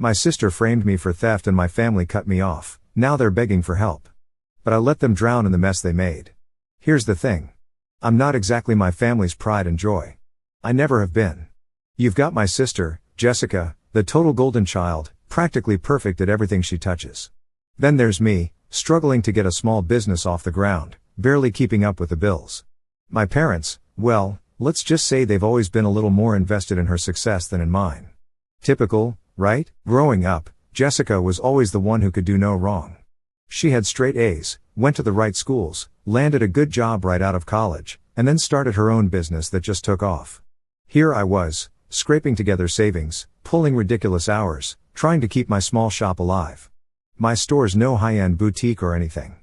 My sister framed me for theft and my family cut me off. Now they're begging for help. But I let them drown in the mess they made. Here's the thing. I'm not exactly my family's pride and joy. I never have been. You've got my sister, Jessica, the total golden child, practically perfect at everything she touches. Then there's me, struggling to get a small business off the ground, barely keeping up with the bills. My parents, well, let's just say they've always been a little more invested in her success than in mine. Typical, right? Growing up, Jessica was always the one who could do no wrong. She had straight A's, went to the right schools, landed a good job right out of college, and then started her own business that just took off. Here I was, scraping together savings, pulling ridiculous hours, trying to keep my small shop alive. My store's no high-end boutique or anything.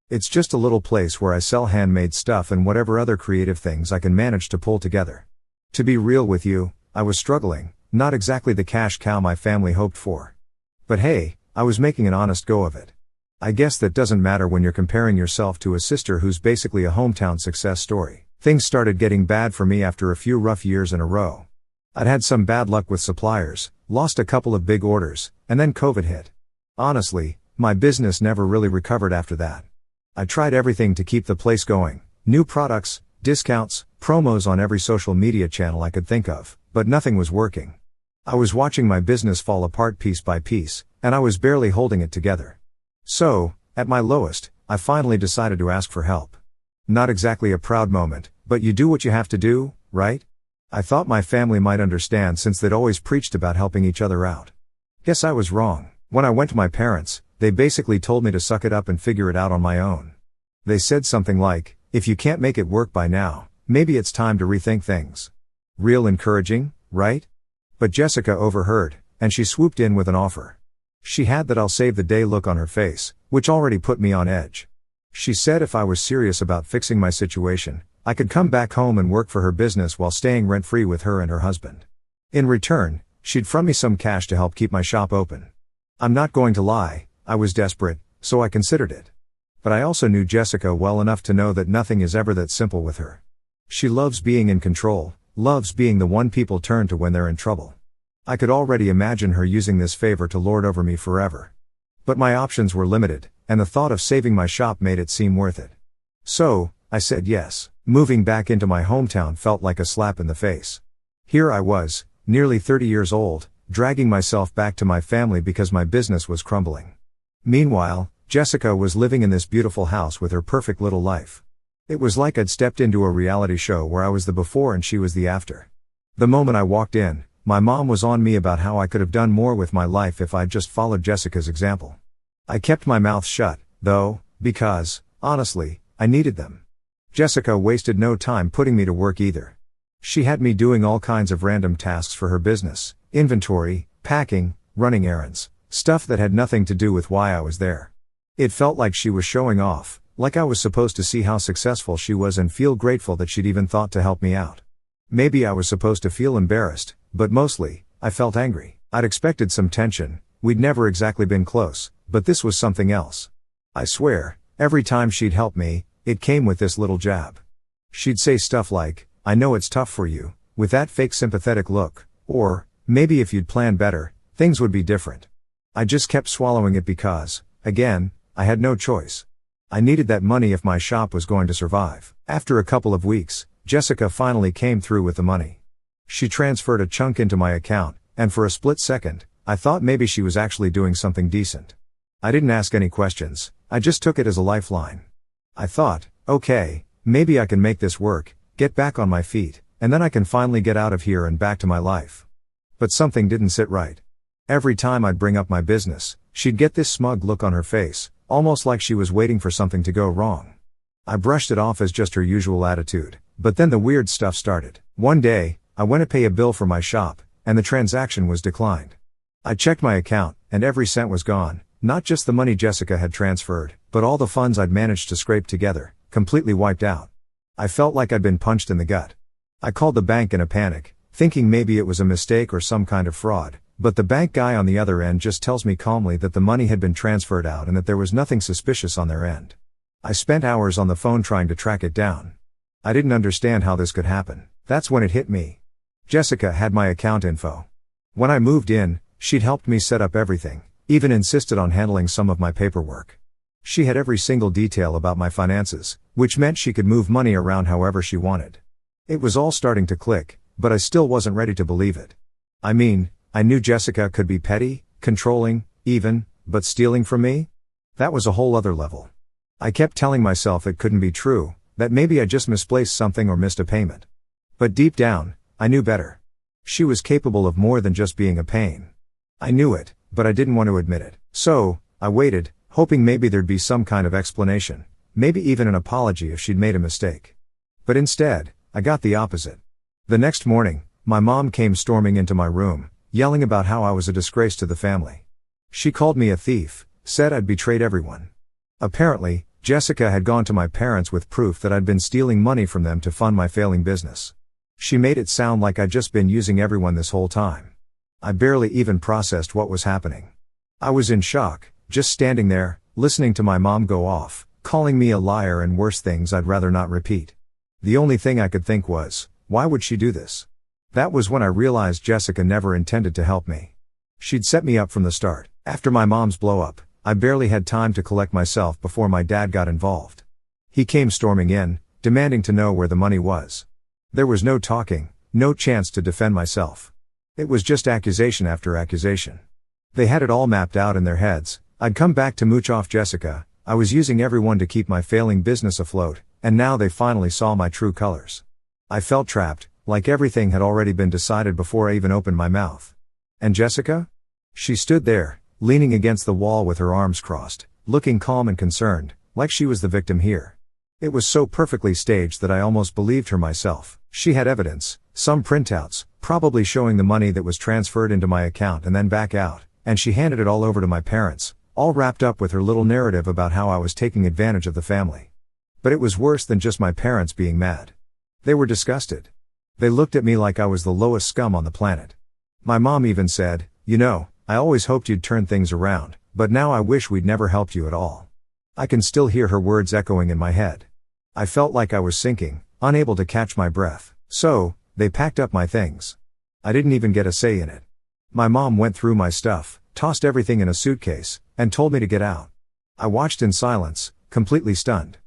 It's just a little place where I sell handmade stuff and whatever other creative things I can manage to pull together. To be real with you, I was struggling, not exactly the cash cow my family hoped for. But hey, I was making an honest go of it. I guess that doesn't matter when you're comparing yourself to a sister who's basically a hometown success story. Things started getting bad for me after a few rough years in a row. I'd had some bad luck with suppliers, lost a couple of big orders, and then COVID hit. Honestly, my business never really recovered after that. I tried everything to keep the place going, new products, discounts, promos on every social media channel I could think of, but nothing was working. I was watching my business fall apart piece by piece, and I was barely holding it together. So, at my lowest, I finally decided to ask for help. Not exactly a proud moment, but you do what you have to do, right? I thought my family might understand since they'd always preached about helping each other out. Guess I was wrong. When I went to my parents, they basically told me to suck it up and figure it out on my own. They said something like, if you can't make it work by now, maybe it's time to rethink things. Real encouraging, right? But Jessica overheard, and she swooped in with an offer. She had that I'll save the day look on her face, which already put me on edge. She said if I was serious about fixing my situation, I could come back home and work for her business while staying rent-free with her and her husband. In return, she'd front me some cash to help keep my shop open. I'm not going to lie, I was desperate, so I considered it. But I also knew Jessica well enough to know that nothing is ever that simple with her. She loves being in control, loves being the one people turn to when they're in trouble. I could already imagine her using this favor to lord over me forever. But my options were limited, and the thought of saving my shop made it seem worth it. So, I said yes. Moving back into my hometown felt like a slap in the face. Here I was, nearly 30 years old, dragging myself back to my family because my business was crumbling. Meanwhile, Jessica was living in this beautiful house with her perfect little life. It was like I'd stepped into a reality show where I was the before and she was the after. The moment I walked in, my mom was on me about how I could have done more with my life if I'd just followed Jessica's example. I kept my mouth shut, though, because, honestly, I needed them. Jessica wasted no time putting me to work either. She had me doing all kinds of random tasks for her business, inventory, packing, running errands, stuff that had nothing to do with why I was there. It felt like she was showing off, like I was supposed to see how successful she was and feel grateful that she'd even thought to help me out. Maybe I was supposed to feel embarrassed, but mostly, I felt angry. I'd expected some tension, we'd never exactly been close, but this was something else. I swear, every time she'd help me, it came with this little jab. She'd say stuff like, I know it's tough for you, with that fake sympathetic look, or, maybe if you'd planned better, things would be different. I just kept swallowing it because, again, I had no choice. I needed that money if my shop was going to survive. After a couple of weeks, Jessica finally came through with the money. She transferred a chunk into my account, and for a split second, I thought maybe she was actually doing something decent. I didn't ask any questions, I just took it as a lifeline. I thought, okay, maybe I can make this work, get back on my feet, and then I can finally get out of here and back to my life. But something didn't sit right. Every time I'd bring up my business, she'd get this smug look on her face, almost like she was waiting for something to go wrong. I brushed it off as just her usual attitude, but then the weird stuff started. One day, I went to pay a bill for my shop, and the transaction was declined. I checked my account, and every cent was gone, not just the money Jessica had transferred, but all the funds I'd managed to scrape together, completely wiped out. I felt like I'd been punched in the gut. I called the bank in a panic, thinking maybe it was a mistake or some kind of fraud, but the bank guy on the other end just tells me calmly that the money had been transferred out and that there was nothing suspicious on their end. I spent hours on the phone trying to track it down. I didn't understand how this could happen. That's when it hit me. Jessica had my account info. When I moved in, She'd helped me set up everything, even insisted on handling some of my paperwork. She had every single detail about my finances, which meant she could move money around however she wanted. It was all starting to click, but I still wasn't ready to believe it. I mean, I knew Jessica could be petty, controlling, even, but stealing from me? That was a whole other level. I kept telling myself it couldn't be true, that maybe I just misplaced something or missed a payment. But deep down, I knew better. She was capable of more than just being a pain. I knew it, but I didn't want to admit it. So, I waited, hoping maybe there'd be some kind of explanation, maybe even an apology if she'd made a mistake. But instead, I got the opposite. The next morning, my mom came storming into my room, yelling about how I was a disgrace to the family. She called me a thief, said I'd betrayed everyone. Apparently, Jessica had gone to my parents with proof that I'd been stealing money from them to fund my failing business. She made it sound like I'd just been using everyone this whole time. I barely even processed what was happening. I was in shock, just standing there, listening to my mom go off, calling me a liar and worse things I'd rather not repeat. The only thing I could think was, why would she do this? That was when I realized Jessica never intended to help me. She'd set me up from the start. After my mom's blow-up, I barely had time to collect myself before my dad got involved. He came storming in, demanding to know where the money was. There was no talking, no chance to defend myself. It was just accusation after accusation. They had it all mapped out in their heads. I'd come back to mooch off Jessica, I was using everyone to keep my failing business afloat, and now they finally saw my true colors. I felt trapped, like everything had already been decided before I even opened my mouth. And Jessica? She stood there, leaning against the wall with her arms crossed, looking calm and concerned, like she was the victim here. It was so perfectly staged that I almost believed her myself. She had evidence, some printouts, probably showing the money that was transferred into my account and then back out, and she handed it all over to my parents, all wrapped up with her little narrative about how I was taking advantage of the family. But it was worse than just my parents being mad. They were disgusted. They looked at me like I was the lowest scum on the planet. My mom even said, "You know, I always hoped you'd turn things around, but now I wish we'd never helped you at all." I can still hear her words echoing in my head. I felt like I was sinking, unable to catch my breath. So, they packed up my things. I didn't even get a say in it. My mom went through my stuff, tossed everything in a suitcase, and told me to get out. I watched in silence, completely stunned.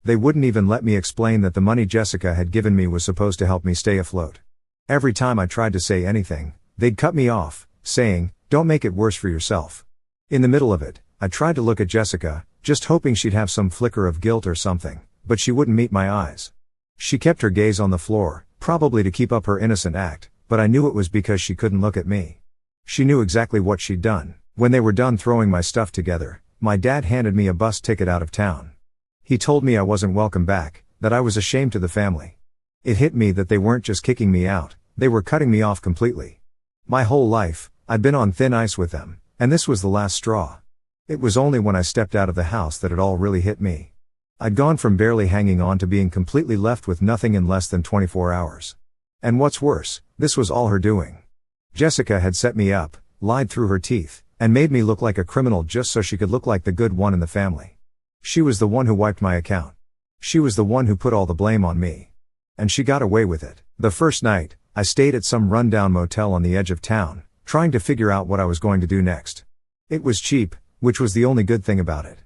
They wouldn't even let me explain that the money Jessica had given me was supposed to help me stay afloat. Every time I tried to say anything, they'd cut me off, saying, "Don't make it worse for yourself." In the middle of it, I tried to look at Jessica, just hoping she'd have some flicker of guilt or something, but she wouldn't meet my eyes. She kept her gaze on the floor, probably to keep up her innocent act, but I knew it was because she couldn't look at me. She knew exactly what she'd done. When they were done throwing my stuff together, my dad handed me a bus ticket out of town. He told me I wasn't welcome back, that I was a shame to the family. It hit me that they weren't just kicking me out, they were cutting me off completely. My whole life, I'd been on thin ice with them, and this was the last straw. It was only when I stepped out of the house that it all really hit me. I'd gone from barely hanging on to being completely left with nothing in less than 24 hours. And what's worse, this was all her doing. Jessica had set me up, lied through her teeth, and made me look like a criminal just so she could look like the good one in the family. She was the one who wiped my account. She was the one who put all the blame on me. And she got away with it. The first night, I stayed at some rundown motel on the edge of town, trying to figure out what I was going to do next. It was cheap, which was the only good thing about it.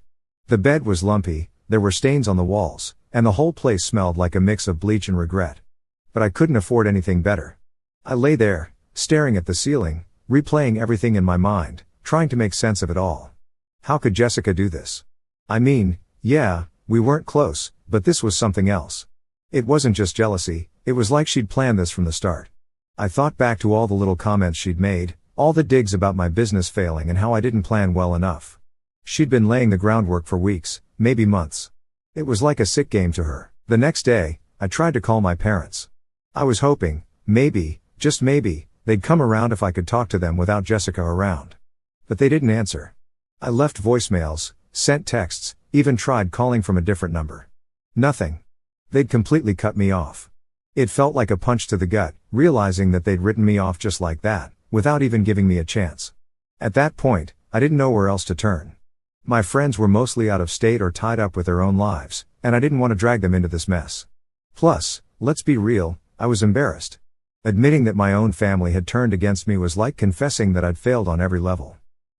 The bed was lumpy, there were stains on the walls, and the whole place smelled like a mix of bleach and regret. But I couldn't afford anything better. I lay there, staring at the ceiling, replaying everything in my mind, trying to make sense of it all. How could Jessica do this? I mean, yeah, we weren't close, but this was something else. It wasn't just jealousy, it was like she'd planned this from the start. I thought back to all the little comments she'd made, all the digs about my business failing and how I didn't plan well enough. She'd been laying the groundwork for weeks, maybe months. It was like a sick game to her. The next day, I tried to call my parents. I was hoping, maybe, just maybe, they'd come around if I could talk to them without Jessica around. But they didn't answer. I left voicemails, sent texts, even tried calling from a different number. Nothing. They'd completely cut me off. It felt like a punch to the gut, realizing that they'd written me off just like that, without even giving me a chance. At that point, I didn't know where else to turn. My friends were mostly out of state or tied up with their own lives, and I didn't want to drag them into this mess. Plus, let's be real, I was embarrassed. Admitting that my own family had turned against me was like confessing that I'd failed on every level.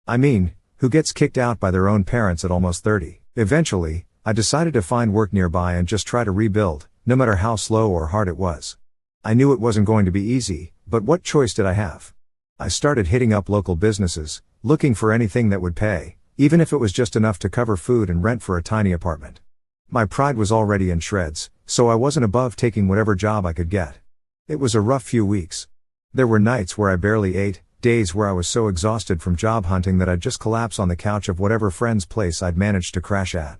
I mean, who gets kicked out by their own parents at almost 30? Eventually, I decided to find work nearby and just try to rebuild, no matter how slow or hard it was. I knew it wasn't going to be easy, but what choice did I have? I started hitting up local businesses, looking for anything that would pay, even if it was just enough to cover food and rent for a tiny apartment. My pride was already in shreds, so I wasn't above taking whatever job I could get. It was a rough few weeks. There were nights where I barely ate, days where I was so exhausted from job hunting that I'd just collapse on the couch of whatever friend's place I'd managed to crash at.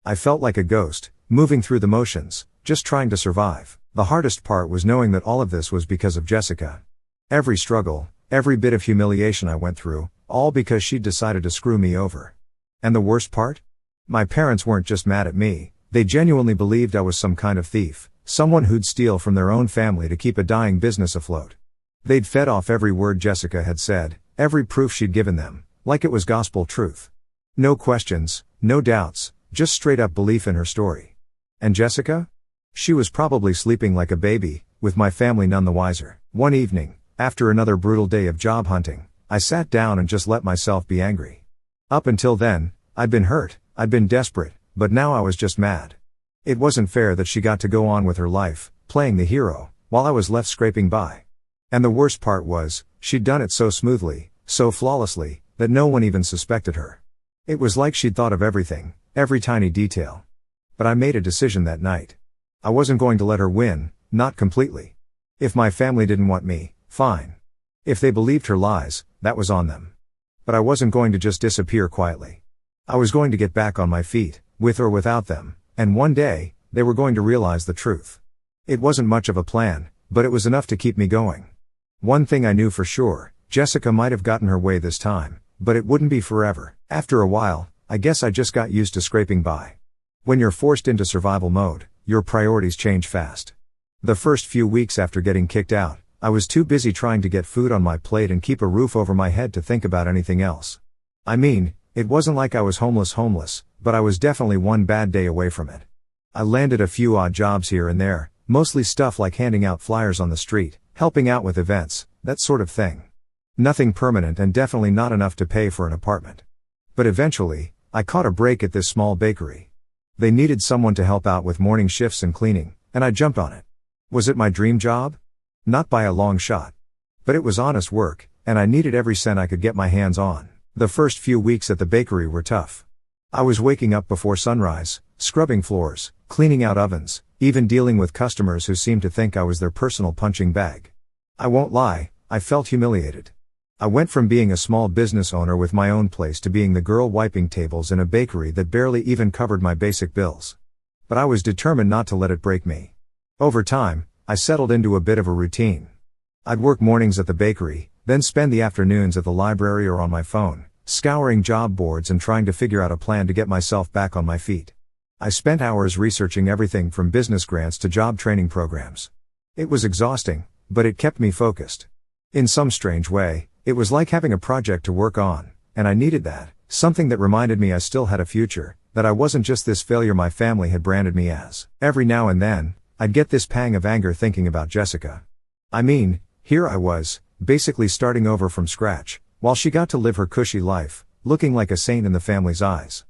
I felt like a ghost, moving through the motions, just trying to survive. The hardest part was knowing that all of this was because of Jessica. Every struggle, every bit of humiliation I went through, all because she'd decided to screw me over. And the worst part? My parents weren't just mad at me, they genuinely believed I was some kind of thief, someone who'd steal from their own family to keep a dying business afloat. They'd fed off every word Jessica had said, every proof she'd given them, like it was gospel truth. No questions, no doubts, just straight up belief in her story. And Jessica? She was probably sleeping like a baby, with my family none the wiser. One evening, after another brutal day of job hunting, I sat down and just let myself be angry. Up until then, I'd been hurt, I'd been desperate, but now I was just mad. It wasn't fair that she got to go on with her life, playing the hero, while I was left scraping by. And the worst part was, she'd done it so smoothly, so flawlessly, that no one even suspected her. It was like she'd thought of everything, every tiny detail. But I made a decision that night. I wasn't going to let her win, not completely. If my family didn't want me, fine. If they believed her lies, that was on them. But I wasn't going to just disappear quietly. I was going to get back on my feet, with or without them, and one day, they were going to realize the truth. It wasn't much of a plan, but it was enough to keep me going. One thing I knew for sure, Jessica might have gotten her way this time, but it wouldn't be forever. After a while, I guess I just got used to scraping by. When you're forced into survival mode, your priorities change fast. The first few weeks after getting kicked out, I was too busy trying to get food on my plate and keep a roof over my head to think about anything else. I mean, it wasn't like I was homeless, but I was definitely one bad day away from it. I landed a few odd jobs here and there, mostly stuff like handing out flyers on the street, helping out with events, that sort of thing. Nothing permanent and definitely not enough to pay for an apartment. But eventually, I caught a break at this small bakery. They needed someone to help out with morning shifts and cleaning, and I jumped on it. Was it my dream job? Not by a long shot. But it was honest work, and I needed every cent I could get my hands on. The first few weeks at the bakery were tough. I was waking up before sunrise, scrubbing floors, cleaning out ovens, even dealing with customers who seemed to think I was their personal punching bag. I won't lie, I felt humiliated. I went from being a small business owner with my own place to being the girl wiping tables in a bakery that barely even covered my basic bills. But I was determined not to let it break me. Over time, I settled into a bit of a routine. I'd work mornings at the bakery, then spend the afternoons at the library or on my phone, scouring job boards and trying to figure out a plan to get myself back on my feet. I spent hours researching everything from business grants to job training programs. It was exhausting, but it kept me focused. In some strange way, it was like having a project to work on, and I needed that, something that reminded me I still had a future, that I wasn't just this failure my family had branded me as. Every now and then, I'd get this pang of anger thinking about Jessica. I mean, here I was, basically starting over from scratch, while she got to live her cushy life, looking like a saint in the family's eyes.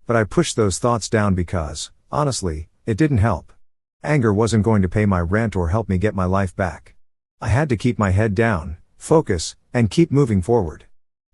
But I pushed those thoughts down because, honestly, it didn't help. Anger wasn't going to pay my rent or help me get my life back. I had to keep my head down, focus, and keep moving forward.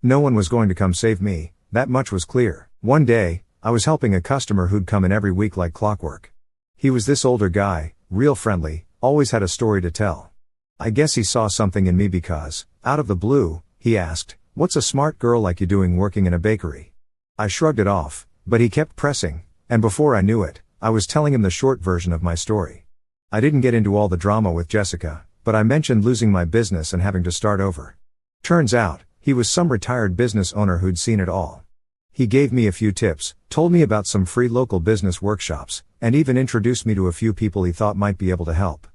No one was going to come save me, that much was clear. One day, I was helping a customer who'd come in every week like clockwork. He was this older guy, real friendly, always had a story to tell. I guess he saw something in me because, out of the blue, he asked, "What's a smart girl like you doing working in a bakery?" I shrugged it off, but he kept pressing, and before I knew it, I was telling him the short version of my story. I didn't get into all the drama with Jessica, but I mentioned losing my business and having to start over. Turns out, he was some retired business owner who'd seen it all. He gave me a few tips, told me about some free local business workshops, and even introduced me to a few people he thought might be able to help.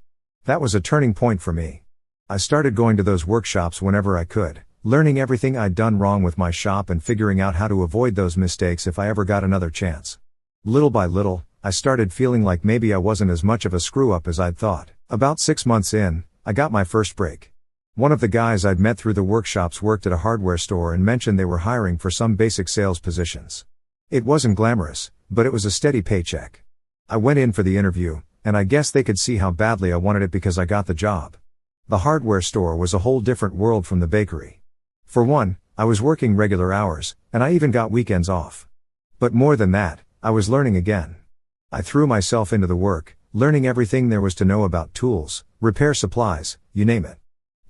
That was a turning point for me. I started going to those workshops whenever I could, learning everything I'd done wrong with my shop and figuring out how to avoid those mistakes if I ever got another chance. Little by little, I started feeling like maybe I wasn't as much of a screw-up as I'd thought. About 6 months in, I got my first break. One of the guys I'd met through the workshops worked at a hardware store and mentioned they were hiring for some basic sales positions. It wasn't glamorous, but it was a steady paycheck. I went in for the interview, and I guess they could see how badly I wanted it because I got the job. The hardware store was a whole different world from the bakery. For one, I was working regular hours, and I even got weekends off. But more than that, I was learning again. I threw myself into the work, learning everything there was to know about tools, repair supplies, you name it.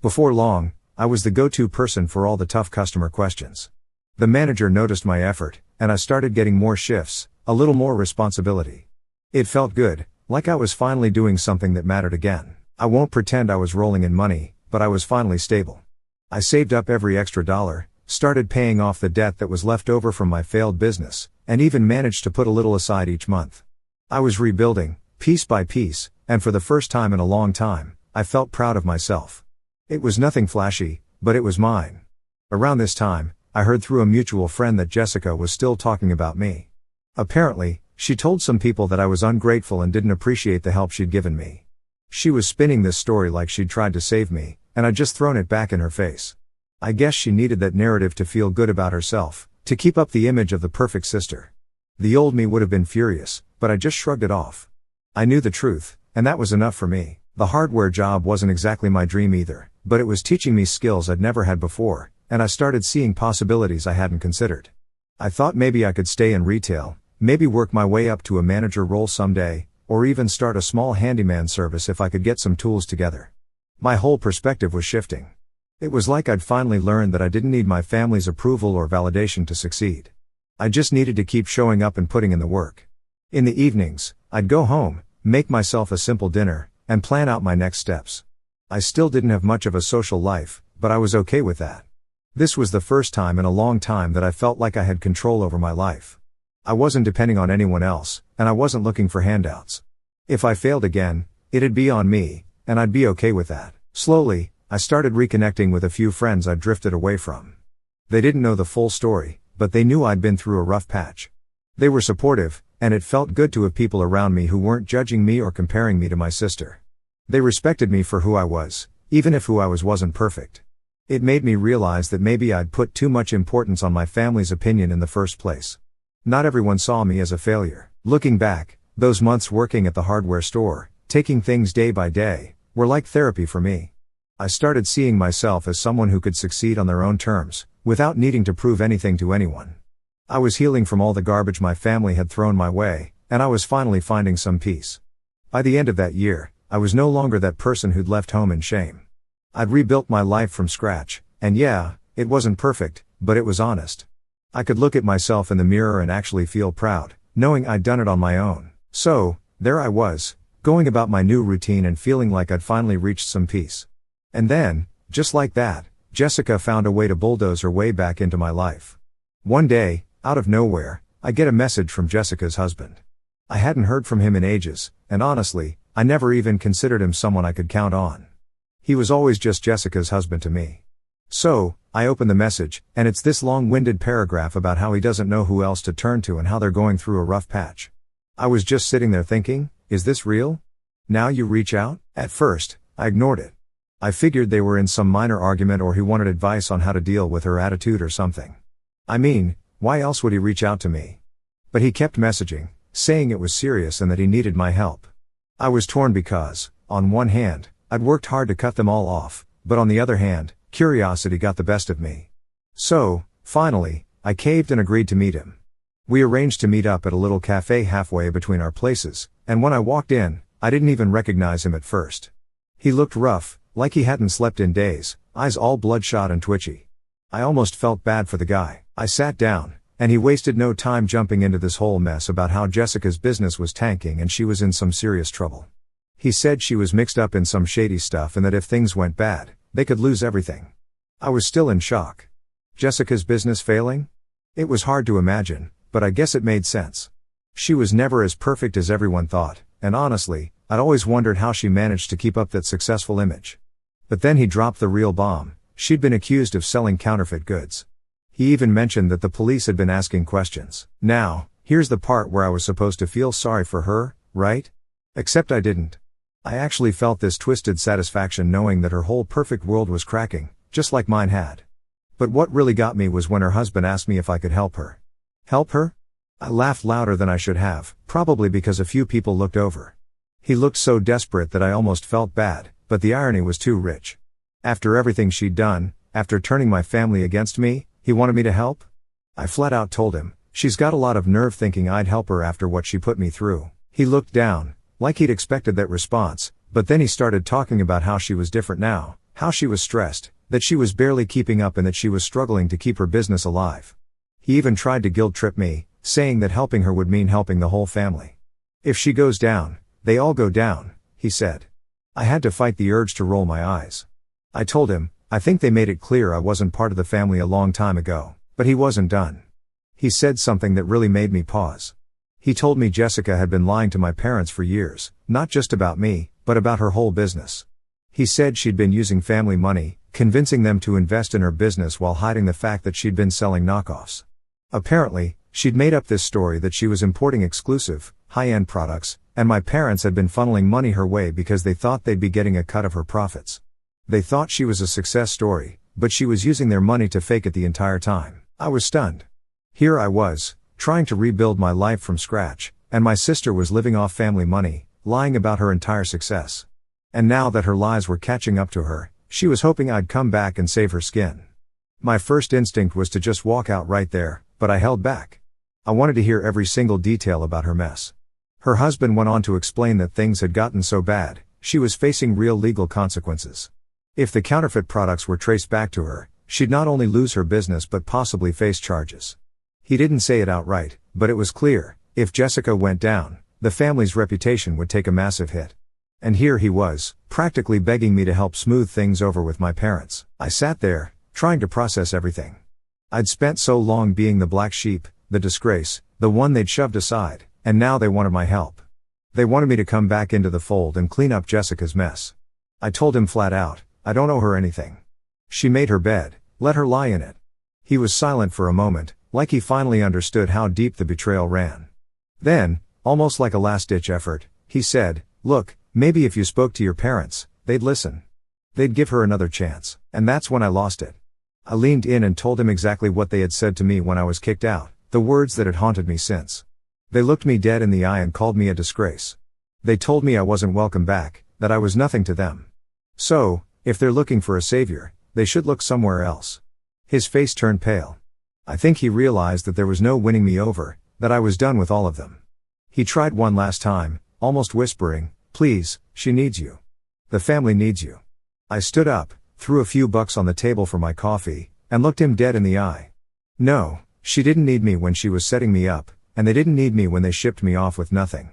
Before long, I was the go-to person for all the tough customer questions. The manager noticed my effort, and I started getting more shifts, a little more responsibility. It felt good, like I was finally doing something that mattered again. I won't pretend I was rolling in money, but I was finally stable. I saved up every extra dollar, started paying off the debt that was left over from my failed business, and even managed to put a little aside each month. I was rebuilding, piece by piece, and for the first time in a long time, I felt proud of myself. It was nothing flashy, but it was mine. Around this time, I heard through a mutual friend that Jessica was still talking about me. Apparently, she told some people that I was ungrateful and didn't appreciate the help she'd given me. She was spinning this story like she'd tried to save me, and I'd just thrown it back in her face. I guess she needed that narrative to feel good about herself, to keep up the image of the perfect sister. The old me would have been furious, but I just shrugged it off. I knew the truth, and that was enough for me. The hardware job wasn't exactly my dream either, but it was teaching me skills I'd never had before, and I started seeing possibilities I hadn't considered. I thought maybe I could stay in retail, maybe work my way up to a manager role someday, or even start a small handyman service if I could get some tools together. My whole perspective was shifting. It was like I'd finally learned that I didn't need my family's approval or validation to succeed. I just needed to keep showing up and putting in the work. In the evenings, I'd go home, make myself a simple dinner, and plan out my next steps. I still didn't have much of a social life, but I was okay with that. This was the first time in a long time that I felt like I had control over my life. I wasn't depending on anyone else, and I wasn't looking for handouts. If I failed again, it'd be on me, and I'd be okay with that. Slowly, I started reconnecting with a few friends I'd drifted away from. They didn't know the full story, but they knew I'd been through a rough patch. They were supportive, and it felt good to have people around me who weren't judging me or comparing me to my sister. They respected me for who I was, even if who I was wasn't perfect. It made me realize that maybe I'd put too much importance on my family's opinion in the first place. Not everyone saw me as a failure. Looking back, those months working at the hardware store, taking things day by day, were like therapy for me. I started seeing myself as someone who could succeed on their own terms, without needing to prove anything to anyone. I was healing from all the garbage my family had thrown my way, and I was finally finding some peace. By the end of that year, I was no longer that person who'd left home in shame. I'd rebuilt my life from scratch, and yeah, it wasn't perfect, but it was honest. I could look at myself in the mirror and actually feel proud, knowing I'd done it on my own. So, there I was, going about my new routine and feeling like I'd finally reached some peace. And then, just like that, Jessica found a way to bulldoze her way back into my life. One day, out of nowhere, I get a message from Jessica's husband. I hadn't heard from him in ages, and honestly, I never even considered him someone I could count on. He was always just Jessica's husband to me. So, I open the message, and it's this long-winded paragraph about how he doesn't know who else to turn to and how they're going through a rough patch. I was just sitting there thinking, is this real? Now you reach out? At first, I ignored it. I figured they were in some minor argument or he wanted advice on how to deal with her attitude or something. I mean, why else would he reach out to me? But he kept messaging, saying it was serious and that he needed my help. I was torn because, on one hand, I'd worked hard to cut them all off, but on the other hand, curiosity got the best of me. So, finally, I caved and agreed to meet him. We arranged to meet up at a little cafe halfway between our places, and when I walked in, I didn't even recognize him at first. He looked rough, like he hadn't slept in days, eyes all bloodshot and twitchy. I almost felt bad for the guy. I sat down, and he wasted no time jumping into this whole mess about how Jessica's business was tanking and she was in some serious trouble. He said she was mixed up in some shady stuff and that if things went bad, they could lose everything. I was still in shock. Jessica's business failing? It was hard to imagine, but I guess it made sense. She was never as perfect as everyone thought, and honestly, I'd always wondered how she managed to keep up that successful image. But then he dropped the real bomb. She'd been accused of selling counterfeit goods. He even mentioned that the police had been asking questions. Now, here's the part where I was supposed to feel sorry for her, right? Except I didn't. I actually felt this twisted satisfaction knowing that her whole perfect world was cracking, just like mine had. But what really got me was when her husband asked me if I could help her. Help her? I laughed louder than I should have, probably because a few people looked over. He looked so desperate that I almost felt bad, but the irony was too rich. After everything she'd done, after turning my family against me, he wanted me to help? I flat out told him, she's got a lot of nerve thinking I'd help her after what she put me through. He looked down, like he'd expected that response, but then he started talking about how she was different now, how she was stressed, that she was barely keeping up and that she was struggling to keep her business alive. He even tried to guilt trip me, saying that helping her would mean helping the whole family. If she goes down, they all go down, he said. I had to fight the urge to roll my eyes. I told him, I think they made it clear I wasn't part of the family a long time ago, but he wasn't done. He said something that really made me pause. He told me Jessica had been lying to my parents for years, not just about me, but about her whole business. He said she'd been using family money, convincing them to invest in her business while hiding the fact that she'd been selling knockoffs. Apparently, she'd made up this story that she was importing exclusive, high-end products, and my parents had been funneling money her way because they thought they'd be getting a cut of her profits. They thought she was a success story, but she was using their money to fake it the entire time. I was stunned. Here I was, trying to rebuild my life from scratch, and my sister was living off family money, lying about her entire success. And now that her lies were catching up to her, she was hoping I'd come back and save her skin. My first instinct was to just walk out right there, but I held back. I wanted to hear every single detail about her mess. Her husband went on to explain that things had gotten so bad, she was facing real legal consequences. If the counterfeit products were traced back to her, she'd not only lose her business but possibly face charges. He didn't say it outright, but it was clear, if Jessica went down, the family's reputation would take a massive hit. And here he was, practically begging me to help smooth things over with my parents. I sat there, trying to process everything. I'd spent so long being the black sheep, the disgrace, the one they'd shoved aside, and now they wanted my help. They wanted me to come back into the fold and clean up Jessica's mess. I told him flat out, I don't owe her anything. She made her bed, let her lie in it. He was silent for a moment, like he finally understood how deep the betrayal ran. Then, almost like a last-ditch effort, he said, look, maybe if you spoke to your parents, they'd listen. They'd give her another chance. And that's when I lost it. I leaned in and told him exactly what they had said to me when I was kicked out, the words that had haunted me since. They looked me dead in the eye and called me a disgrace. They told me I wasn't welcome back, that I was nothing to them. So, if they're looking for a savior, they should look somewhere else. His face turned pale. I think he realized that there was no winning me over, that I was done with all of them. He tried one last time, almost whispering, please, she needs you. The family needs you. I stood up, threw a few bucks on the table for my coffee, and looked him dead in the eye. No, she didn't need me when she was setting me up, and they didn't need me when they shipped me off with nothing.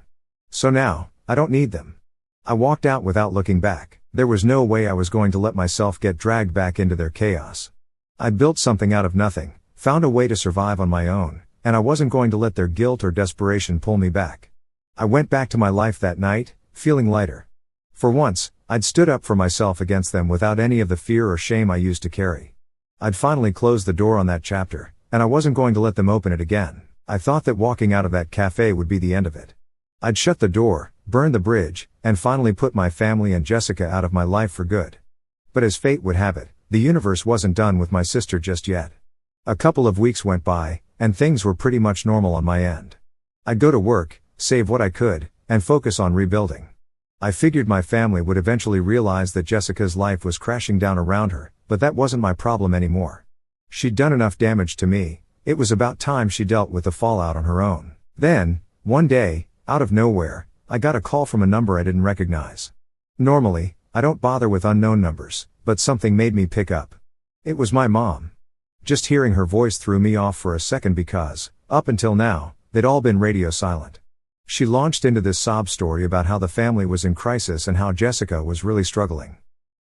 So now, I don't need them. I walked out without looking back. There was no way I was going to let myself get dragged back into their chaos. I'd built something out of nothing, found a way to survive on my own, and I wasn't going to let their guilt or desperation pull me back. I went back to my life that night, feeling lighter. For once, I'd stood up for myself against them without any of the fear or shame I used to carry. I'd finally closed the door on that chapter, and I wasn't going to let them open it again. I thought that walking out of that cafe would be the end of it. I'd shut the door, burned the bridge, and finally put my family and Jessica out of my life for good. But as fate would have it, the universe wasn't done with my sister just yet. A couple of weeks went by, and things were pretty much normal on my end. I'd go to work, save what I could, and focus on rebuilding. I figured my family would eventually realize that Jessica's life was crashing down around her, but that wasn't my problem anymore. She'd done enough damage to me, it was about time she dealt with the fallout on her own. Then, one day, out of nowhere, I got a call from a number I didn't recognize. Normally, I don't bother with unknown numbers, but something made me pick up. It was my mom. Just hearing her voice threw me off for a second because, up until now, they'd all been radio silent. She launched into this sob story about how the family was in crisis and how Jessica was really struggling.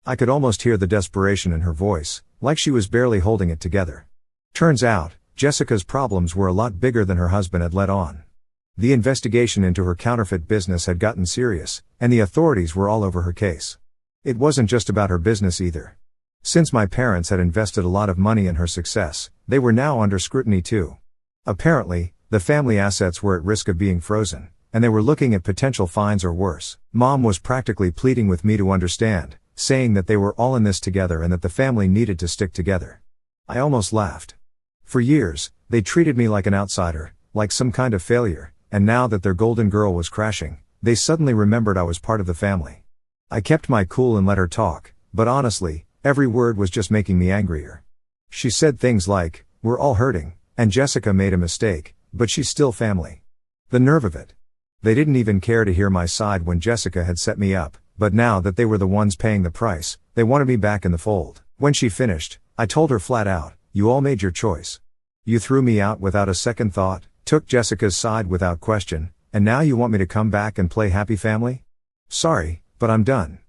I could almost hear the desperation in her voice, like she was barely holding it together. Turns out, Jessica's problems were a lot bigger than her husband had let on. The investigation into her counterfeit business had gotten serious, and the authorities were all over her case. It wasn't just about her business either. Since my parents had invested a lot of money in her success, they were now under scrutiny too. Apparently, the family assets were at risk of being frozen, and they were looking at potential fines or worse. Mom was practically pleading with me to understand, saying that they were all in this together and that the family needed to stick together. I almost laughed. For years, they treated me like an outsider, like some kind of failure, and now that their golden girl was crashing, they suddenly remembered I was part of the family. I kept my cool and let her talk, but honestly, every word was just making me angrier. She said things like, "We're all hurting, and Jessica made a mistake, but she's still family." The nerve of it. They didn't even care to hear my side when Jessica had set me up, but now that they were the ones paying the price, they wanted me back in the fold. When she finished, I told her flat out, "You all made your choice. You threw me out without a second thought, took Jessica's side without question, and now you want me to come back and play happy family? Sorry, but I'm done."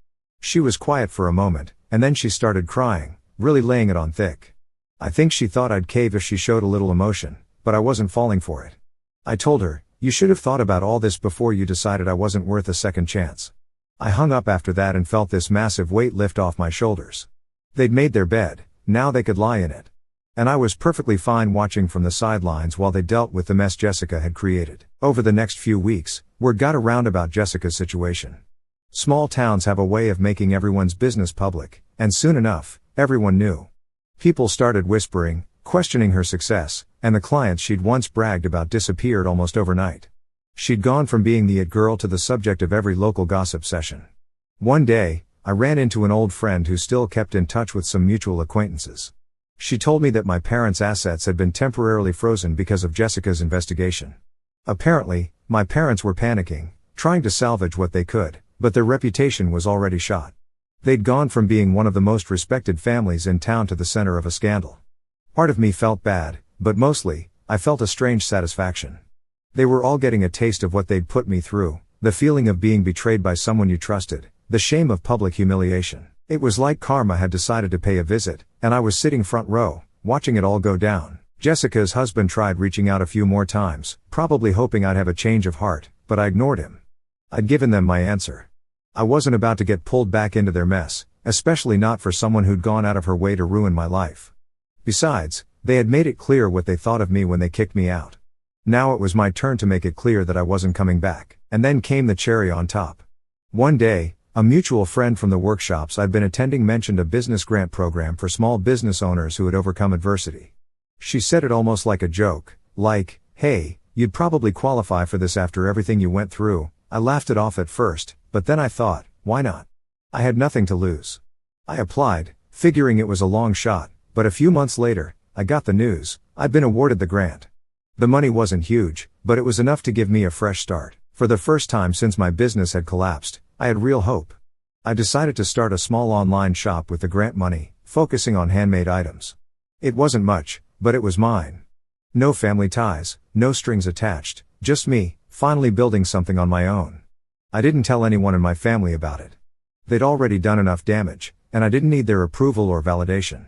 She was quiet for a moment, and then she started crying, really laying it on thick. I think she thought I'd cave if she showed a little emotion, but I wasn't falling for it. I told her, "You should have thought about all this before you decided I wasn't worth a second chance." I hung up after that and felt this massive weight lift off my shoulders. They'd made their bed, now they could lie in it. And I was perfectly fine watching from the sidelines while they dealt with the mess Jessica had created. Over the next few weeks, word got around about Jessica's situation. Small towns have a way of making everyone's business public, and soon enough, everyone knew. People started whispering, questioning her success, and the clients she'd once bragged about disappeared almost overnight. She'd gone from being the it girl to the subject of every local gossip session. One day, I ran into an old friend who still kept in touch with some mutual acquaintances. She told me that my parents' assets had been temporarily frozen because of Jessica's investigation. Apparently, my parents were panicking, trying to salvage what they could, but their reputation was already shot. They'd gone from being one of the most respected families in town to the center of a scandal. Part of me felt bad, but mostly, I felt a strange satisfaction. They were all getting a taste of what they'd put me through, the feeling of being betrayed by someone you trusted, the shame of public humiliation. It was like karma had decided to pay a visit, and I was sitting front row, watching it all go down. Jessica's husband tried reaching out a few more times, probably hoping I'd have a change of heart, but I ignored him. I'd given them my answer. I wasn't about to get pulled back into their mess, especially not for someone who'd gone out of her way to ruin my life. Besides, they had made it clear what they thought of me when they kicked me out. Now it was my turn to make it clear that I wasn't coming back. And then came the cherry on top. One day, a mutual friend from the workshops I'd been attending mentioned a business grant program for small business owners who had overcome adversity. She said it almost like a joke, like, "Hey, you'd probably qualify for this after everything you went through." I laughed it off at first, but then I thought, why not? I had nothing to lose. I applied, figuring it was a long shot, but a few months later, I got the news, I'd been awarded the grant. The money wasn't huge, but it was enough to give me a fresh start. For the first time since my business had collapsed, I had real hope. I decided to start a small online shop with the grant money, focusing on handmade items. It wasn't much, but it was mine. No family ties, no strings attached, just me, finally building something on my own. I didn't tell anyone in my family about it. They'd already done enough damage, and I didn't need their approval or validation.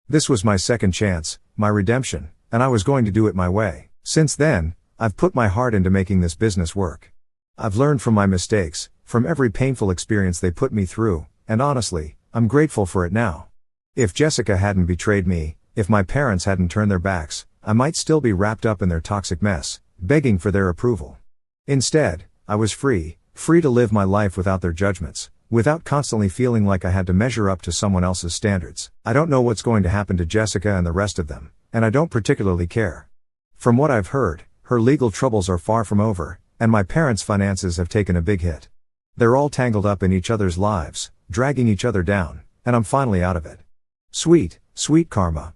This was my second chance, my redemption, and I was going to do it my way. Since then, I've put my heart into making this business work. I've learned from my mistakes, from every painful experience they put me through, and honestly, I'm grateful for it now. If Jessica hadn't betrayed me, if my parents hadn't turned their backs, I might still be wrapped up in their toxic mess, begging for their approval. Instead, I was free to live my life without their judgments, without constantly feeling like I had to measure up to someone else's standards. I don't know what's going to happen to Jessica and the rest of them, and I don't particularly care. From what I've heard, her legal troubles are far from over, and my parents' finances have taken a big hit. They're all tangled up in each other's lives, dragging each other down, and I'm finally out of it. Sweet, sweet karma.